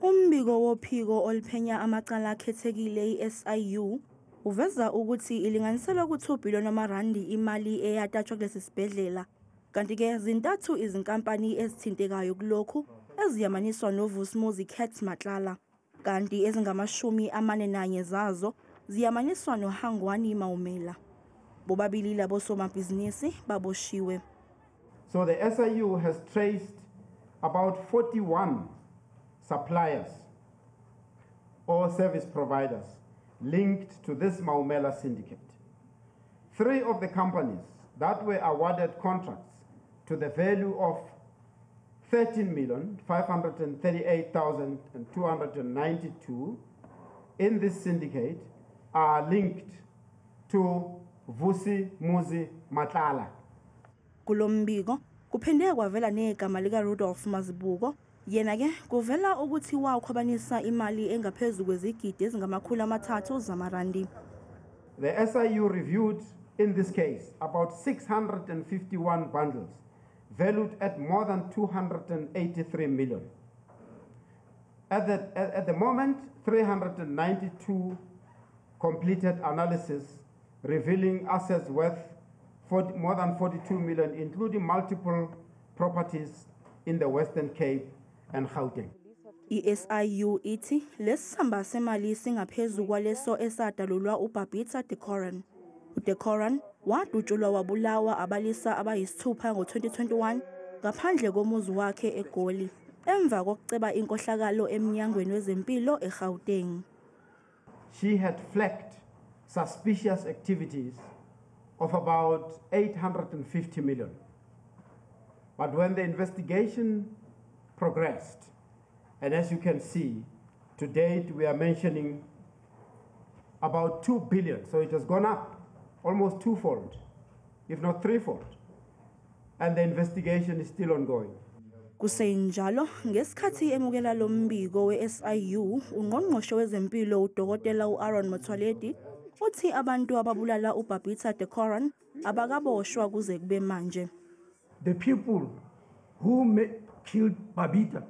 Umbiko wophiko oliphenya amacala akhethekile i-SIU uveza ukuthi ilinganiselwa ku-2 billion amarandi imali eyatatshwa kulesi sibhedlela, kanti-ke zintathu izinkampani ezithintekayo kulokhu eziyamaniswa noVusimuzi Cats Matlala, kanti ezingama-41 zazo ziyamaniswa noHangwani Maumela. Bobabili labo somabhizinisi baboshiwe. So the SIU has traced about 41 suppliers or service providers linked to this Maumela syndicate. 3 of the companies that were awarded contracts to the value of 13,538,292 in this syndicate are linked to Vusimuzi Matlala. Kulombiko kuphinde kwavela negama lika Rudolph Mazibuko, yena ke kuvela ukuthi wakhwabanisa imali engaphezulu kwezigidi ezingama-300 zamarandi. The SIU reviewed in this case about 651 bundles valued at more than 283 million. At the moment, 392 completed analysis revealing assets worth more than 42 million, including multiple properties in the Western Cape and Gauteng. I-SIU ithi lesihamba semali singaphezulu kwaleso esadalulwa uBabita Deokaran. uDeokaran wadutshulwa wabulawa abalisa abayisithupha ngo-2021 ngaphandle komuzi wakhe eGoli emva kokuceba inkohlakalo emnyangweni wezempilo eGauteng. She had flagged suspicious activities of about 850 million. But when the investigation progressed, and as you can see, to date we are mentioning about 2 billion, so it has gone up almost twofold, if not threefold, and the investigation is still ongoing. Kusenjalo ngesikhathi emukela lo mbiko we-SIU, ungqongqoshe wezempilo uDokotela uAaron Motsoaledi uthi abantu ababulala uBabita Deokaran abakaboshwa kuze kube manje. The people who killed Babita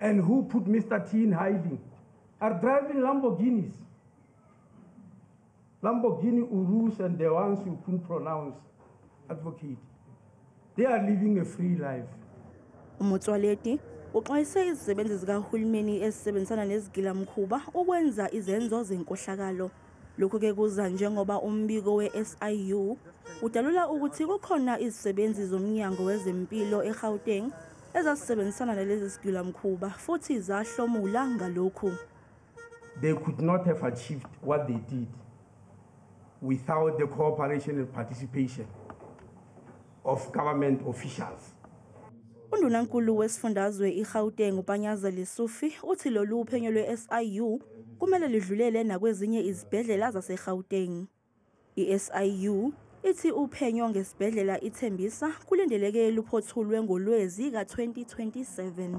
and who put Mr. T in hiding are driving Lamborghinis. Lamborghini Urus and the ones you couldn't pronounce, advocate. They are living a free life. Motsoaledi uxwayise izisebenzi zikahulumeni ezisebenzisana nezigilamkhuba ukwenza izenzo zenkohlakalo. Lokhu ke kuza njengoba umbiko we-SIU udalula ukuthi kukhona izisebenzi zomnyango wezempilo eGauteng ezasebenzisana nalezi zigilamkhuba futhi zahlomula ngalokhu. They could not have achieved what they did without the cooperation and participation of government officials. Undunankulu wesifundazwe iGauteng uPanyaza Lesufi uthi lolu phenyo lwe-SIU kumele lidlulele nakwezinye izibhedlela zaseGauteng. I-SIU ithi uphenyo ngesibhedlela ithembisa kulindeleke luphothulwe ngoLwezi ka-2027.